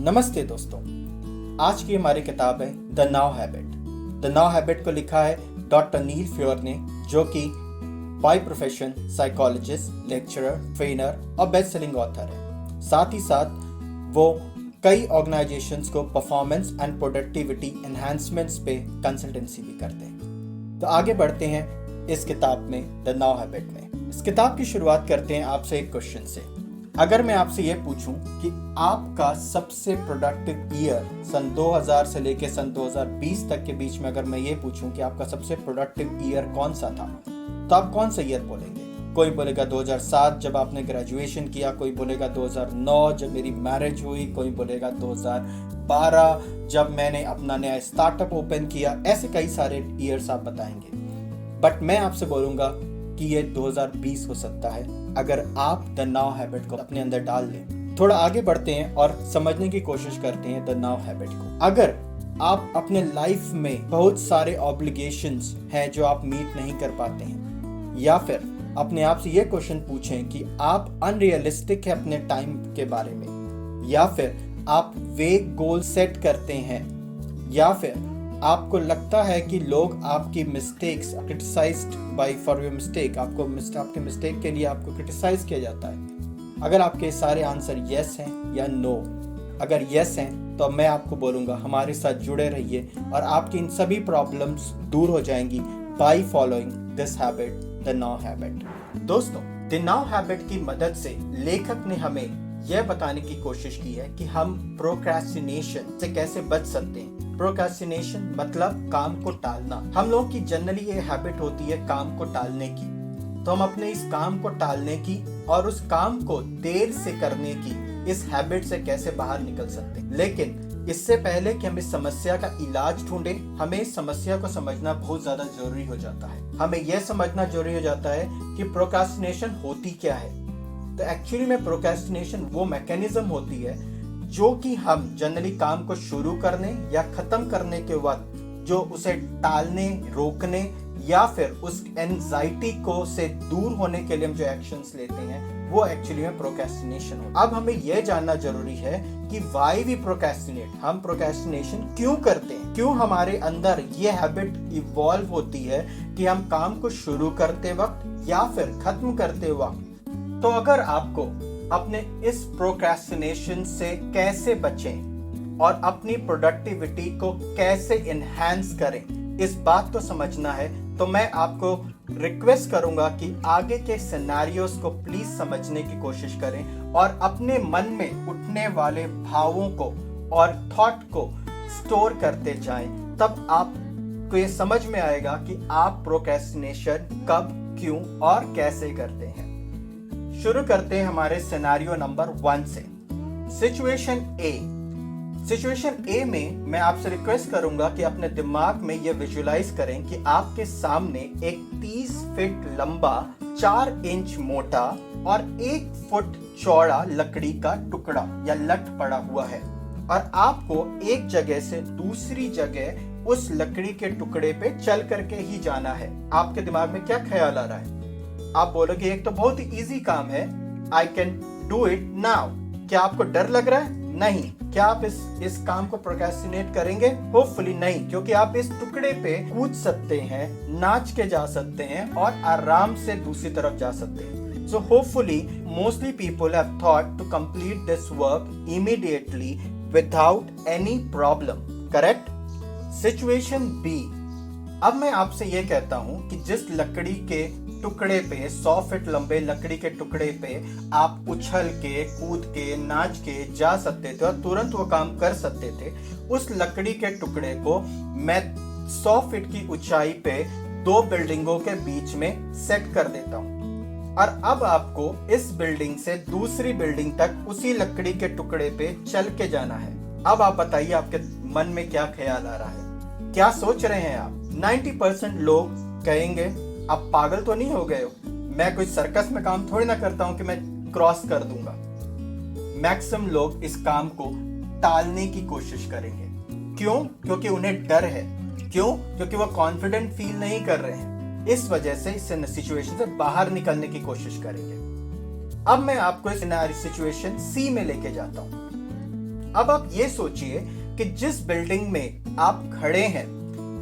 नमस्ते दोस्तों, आज की हमारी किताब है the now habit. The now habit को लिखा है डॉक्टर नील फ्योर ने, जो कि by profession psychologist, lecturer, trainer और बेस्ट सेलिंग ऑथर है। साथ ही साथ वो कई ऑर्गेनाइजेशंस को परफॉर्मेंस एंड प्रोडक्टिविटी एनहांसमेंट्स पे कंसल्टेंसी भी करते हैं। तो आगे बढ़ते हैं इस किताब में, द नाउ हैबिट में। इस किताब की शुरुआत करते हैं आपसे एक क्वेश्चन से। अगर मैं आपसे ये पूछूं कि आपका सबसे प्रोडक्टिव ईयर सन 2000 से लेके सन 2020 तक के बीच में, अगर मैं ये पूछूं कि आपका सबसे प्रोडक्टिव ईयर कौन सा था, तो आप कौन सा ईयर बोलेंगे? कोई बोलेगा 2007 जब आपने ग्रेजुएशन किया, कोई बोलेगा 2009 जब मेरी मैरिज हुई, कोई बोलेगा 2012 जब मैंने अपना नया स्टार्टअप ओपन किया। ऐसे कई सारे ईयर्स आप बताएंगे, बट मैं आपसे बोलूंगा कि ये 2020 हो सकता है अगर आप द नाउ हैबिट को अपने अंदर डाल लें। थोड़ा आगे बढ़ते हैं और समझने की कोशिश करते हैं द नाउ हैबिट को। अगर आप अपने लाइफ में बहुत सारे ऑब्लिगेशंस हैं जो आप मीट नहीं कर पाते हैं, या फिर अपने आप से ये क्वेश्चन पूछें कि आप अनरियलिस्टिक है अपने टाइम के बारे में, या फिर आप वेग गोल सेट करते हैं, या फिर आपको लगता है कि लोग आपकी mistakes criticized by for your mistake, आपके मिस्टेक के लिए आपको क्रिटिसाइज किया जाता है। अगर आपके सारे आंसर यस हैं या नो, अगर यस हैं तो मैं आपको बोलूँगा हमारे साथ जुड़े रहिए और आपकी इन सभी प्रॉब्लम्स दूर हो जाएंगी by following this habit, the now habit. दोस्तों, द नाउ हैबिट की मदद से लेखक ने हमें यह बताने की कोशिश की है कि हम प्रोक्रेस्टिनेशन से कैसे बच सकते हैं। प्रोक्रेस्टिनेशन मतलब काम को टालना। हम लोगों की जनरली ये हैबिट होती है काम को टालने की, तो हम अपने इस काम को टालने की और उस काम को देर से करने की इस हैबिट से कैसे बाहर निकल सकते हैं। लेकिन इससे पहले कि हम इस समस्या का इलाज ढूंढें, हमें इस समस्या को समझना बहुत ज्यादा जरूरी हो जाता है। हमें यह समझना जरूरी हो जाता है कि प्रोक्रेस्टिनेशन होती क्या है। तो एक्चुअली में प्रोक्रेस्टिनेशन वो मैकेनिज्म होती है जो कि हम जनरली काम को शुरू करने या खत्म करने के वक्त जो उसे टालने, रोकने या फिर उस एंजाइटी को से दूर होने के लिए हम जो एक्शंस लेते हैं, वो एक्चुअली में प्रोक्रेस्टिनेशन हो। अब हमें यह जानना जरूरी है कि व्हाई वी प्रोक्रेस्टिनेट, हम प्रोक्रेस्टिनेशन क्यों करते हैं, क्यों हमारे अंदर ये हैबिट इवॉल्व होती है कि हम काम को शुरू करते वक्त या फिर खत्म करते वक्त। तो अगर आपको अपने इस प्रोक्रेस्टिनेशन से कैसे बचें और अपनी प्रोडक्टिविटी को कैसे एनहांस करें, इस बात को समझना है, तो मैं आपको रिक्वेस्ट करूंगा कि आगे के सिनेरियोस को प्लीज समझने की कोशिश करें और अपने मन में उठने वाले भावों को और थॉट को स्टोर करते जाएं। तब आपको ये समझ में आएगा कि आप प्रोक्रेस्टिनेशन कब, क्यों और कैसे करते हैं। शुरू करते हैं हमारे सिनेरियो नंबर 1 से। सिचुएशन ए में मैं आपसे रिक्वेस्ट करूंगा कि अपने दिमाग में यह विजुलाइज करें कि आपके सामने एक 30 फीट लंबा, 4 इंच मोटा और 1 फुट चौड़ा लकड़ी का टुकड़ा या लठ पड़ा हुआ है और आपको एक जगह से दूसरी जगह उस लकड़ी के टुकड़े पे चल करके ही जाना है। आपके दिमाग में क्या ख्याल आ रहा है? आप बोलोगे एक तो बहुत ही इजी काम है, I can do it now. क्या आपको डर लग रहा है? नहीं। क्या आप इस काम को प्रोक्रेस्टिनेट करेंगे? होपफुली नहीं, क्योंकि आप इस टुकड़े पे कूद सकते हैं, नाच के जा सकते हैं और आराम से दूसरी तरफ जा सकते हैं। So hopefully mostly people have thought to complete this work immediately without any problem, correct? Situation B. अब मैं आपसे ये कहता हूं कि जिस लकड़ी के टुकड़े पे, 100 फीट लंबे लकड़ी के टुकड़े पे आप उछल के, कूद के, नाच के जा सकते थे और तुरंत वो काम कर सकते थे, उस लकड़ी के टुकड़े को मैं 100 फीट की ऊंचाई पे 2 बिल्डिंगों के बीच में सेट कर देता हूं और अब आपको इस बिल्डिंग से दूसरी बिल्डिंग तक उसी लकड़ी के टुकड़े पे चल के जाना है। अब आप बताइए आपके मन में क्या ख्याल आ रहा है, क्या सोच रहे हैं आप? 90% लोग कहेंगे आप पागल तो नहीं हो गए हो, मैं कोई सर्कस में काम थोड़ी ना करता हूं कि मैं क्रॉस कर दूंगा। मैक्सिमम लोग इस काम को टालने की कोशिश करेंगे। क्यों? क्योंकि उन्हें डर है। क्यों? क्योंकि वो कॉन्फिडेंट फील नहीं कर रहे हैं। इस वजह से इस सिचुएशन से बाहर निकलने की कोशिश करेंगे। अब मैं आपको इस सिचुएशन सी में लेके जाता हूं। अब आप ये सोचिए कि जिस बिल्डिंग में आप खड़े हैं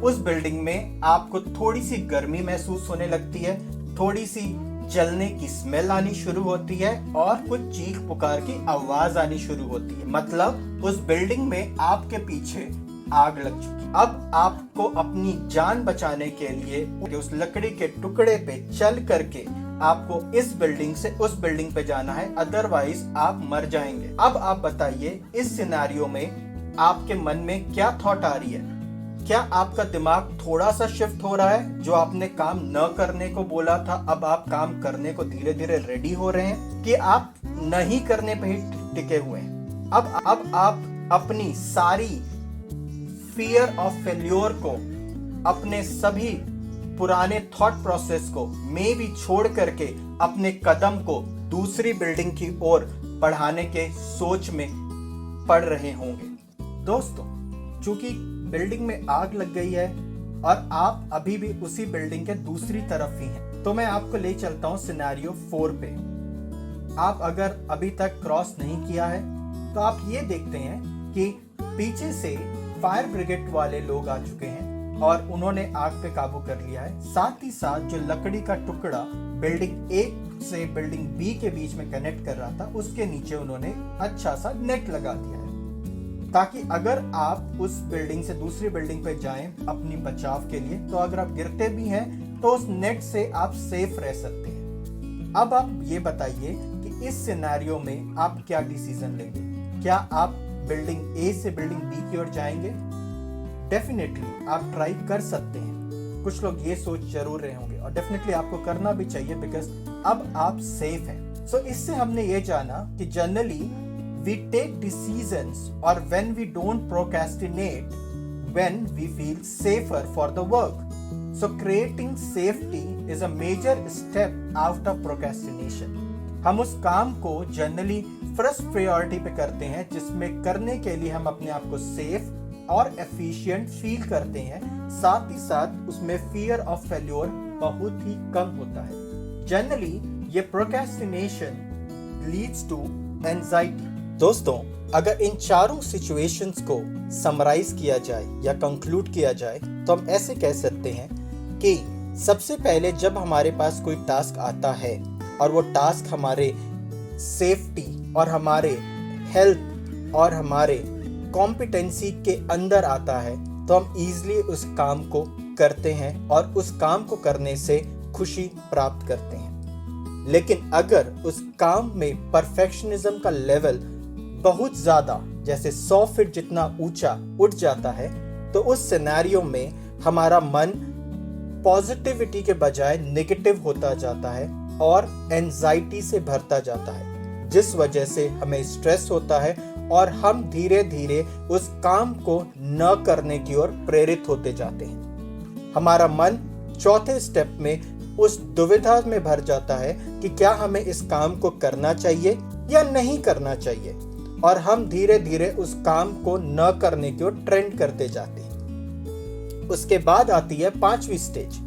उस बिल्डिंग में आपको थोड़ी सी गर्मी महसूस होने लगती है, थोड़ी सी जलने की स्मेल आनी शुरू होती है और कुछ चीख पुकार की आवाज आनी शुरू होती है। मतलब उस बिल्डिंग में आपके पीछे आग लग चुकी। अब आपको अपनी जान बचाने के लिए उस लकड़ी के टुकड़े पे चल करके आपको इस बिल्डिंग से उस बिल्डिंग पे जाना है, अदरवाइज आप मर जाएंगे। अब आप बताइए इस सिनेरियो में आपके मन में क्या थॉट आ रही है? क्या आपका दिमाग थोड़ा सा शिफ्ट हो रहा है? जो आपने काम न करने को बोला था अब आप काम करने को धीरे धीरे रेडी हो रहे हैं, कि आप नहीं करने पे ही टिके हुए हैं? अब आप अपनी सारी फियर ऑफ फेल्योर को, अपने सभी पुराने थॉट प्रोसेस को मे भी छोड़ करके अपने कदम को दूसरी बिल्डिंग की ओर बढ़ाने के सोच में पड़ रहे होंगे। दोस्तों, चूंकि बिल्डिंग में आग लग गई है और आप अभी भी उसी बिल्डिंग के दूसरी तरफ ही हैं, तो मैं आपको ले चलता हूं सिनेरियो 4 पे। आप अगर अभी तक क्रॉस नहीं किया है तो आप ये देखते हैं कि पीछे से फायर ब्रिगेड वाले लोग आ चुके हैं और उन्होंने आग पे काबू कर लिया है। साथ ही साथ जो लकड़ी का टुकड़ा बिल्डिंग ए से बिल्डिंग बी के बीच में कनेक्ट कर रहा था, उसके नीचे उन्होंने अच्छा सा नेट लगा दिया है, ताकि अगर आप उस बिल्डिंग से दूसरी बिल्डिंग पे जाएं अपनी बचाव के लिए, तो अगर आप गिरते भी हैं तो उस नेट से आप सेफ रह सकते हैं। अब आप ये बताइए कि इस सिनेरियो में आप क्या डिसीजन लेंगे? क्या आप बिल्डिंग ए से बिल्डिंग बी की ओर जाएंगे? डेफिनेटली आप ट्राई कर सकते हैं। कुछ लोग ये सोच जरूर रहे होंगे और डेफिनेटली आपको करना भी चाहिए, बिकॉज अब आप सेफ हैं। सो इससे हमने ये जाना कि जनरली वी टेक डिसीजंस और when we don't procrastinate when we feel safer for the work. So creating safety is a major step out of procrastination. हम उस काम को जनरली फर्स्ट प्रायोरिटी पे करते हैं जिसमें करने के लिए हम अपने आप को सेफ और एफिशिएंट फील करते हैं। साथ ही साथ उसमें फियर ऑफ फेल्योर बहुत ही कम होता है। जनरली ये प्रोक्रेस्टिनेशन लीड्स टू एंजाइटी। दोस्तों, अगर इन चारों सिचुएशंस को समराइज किया जाए या कंक्लूड किया जाए तो हम ऐसे कह सकते हैं कि सबसे पहले जब हमारे पास कोई टास्क आता है और वो टास्क हमारे सेफ्टी और हमारे हेल्थ और हमारे कॉम्पिटेंसी के अंदर आता है, तो हम इजीली उस काम को करते हैं और उस काम को करने से खुशी प्राप्त करते हैं। लेकिन अगर उस काम में परफेक्शनिज्म का लेवल बहुत ज्यादा, जैसे 100 फीट जितना ऊंचा उठ जाता है, तो उस सिनेरियो में हमारा मन पॉजिटिविटी के बजाय नेगेटिव होता जाता है और एंजाइटी से भरता जाता है, जिस वजह से हमें स्ट्रेस होता है और हम धीरे धीरे उस काम को न करने की ओर प्रेरित होते जाते हैं। हमारा मन चौथे स्टेप में उस दुविधा में भर जाता है कि क्या हमें इस काम को करना चाहिए या नहीं करना चाहिए, और हम धीरे धीरे उस काम को न करने की ओर ट्रेंड करते जाते हैं। उसके बाद आती है 5वीं स्टेज।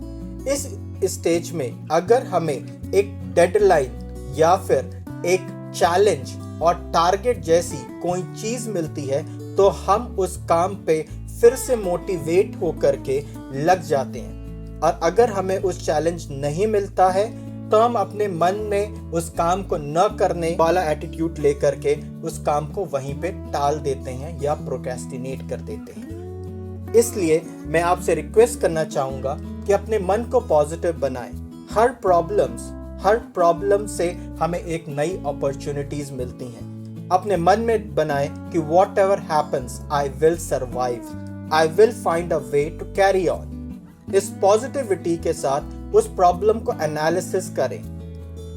इस स्टेज में अगर हमें एक डेडलाइन या फिर एक चैलेंज और टारगेट जैसी कोई चीज मिलती है तो हम उस काम पे फिर से मोटिवेट होकर के लग जाते हैं, और अगर हमें उस चैलेंज नहीं मिलता है तो हम अपने मन में उस काम को न करने वाला एटीट्यूड लेकर के उस काम को वहीं पे टाल देते हैं या प्रोक्रेस्टिनेट कर देते हैं। इसलिए मैं आपसे रिक्वेस्ट करना चाहूंगा कि अपने मन को पॉजिटिव बनाएं। हर प्रॉब्लम से हमें एक नई अपॉर्चुनिटीज मिलती हैं। अपने मन में बनाएं कि whatever happens I will survive, I will find a way to carry on. इस पॉजिटिविटी के साथ उस प्रॉब्लम को एनालिसिस करें।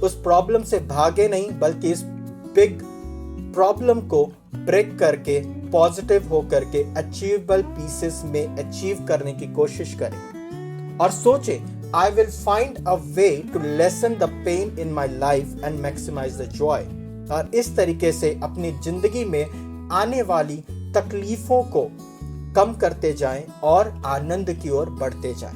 उस प्रॉब्लम से भागे नहीं, बल्कि इस बिग प्रॉब्लम को ब्रेक करके पॉजिटिव होकर के अचीवेबल पीसेस में अचीव करने की कोशिश करें और सोचें, I will find a way to lessen the pain in my life and maximize the joy। और इस तरीके से अपनी जिंदगी में आने वाली तकलीफों को कम करते जाएं और आनंद की ओर बढ़ते जाएं।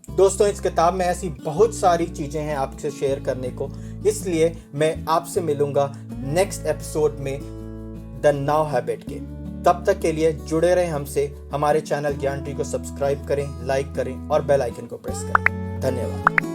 दोस्तों, इस किताब में ऐसी बहुत सारी चीजें हैं आपसे शेयर करने को, इसलिए मैं आपसे मिलूंगा नेक्स्ट एपिसोड में द नाउ हैबिट के। तब तक के लिए जुड़े रहें हमसे। हमारे चैनल ज्ञान ट्री को सब्सक्राइब करें, लाइक करें और बेल आइकन को प्रेस करें। धन्यवाद।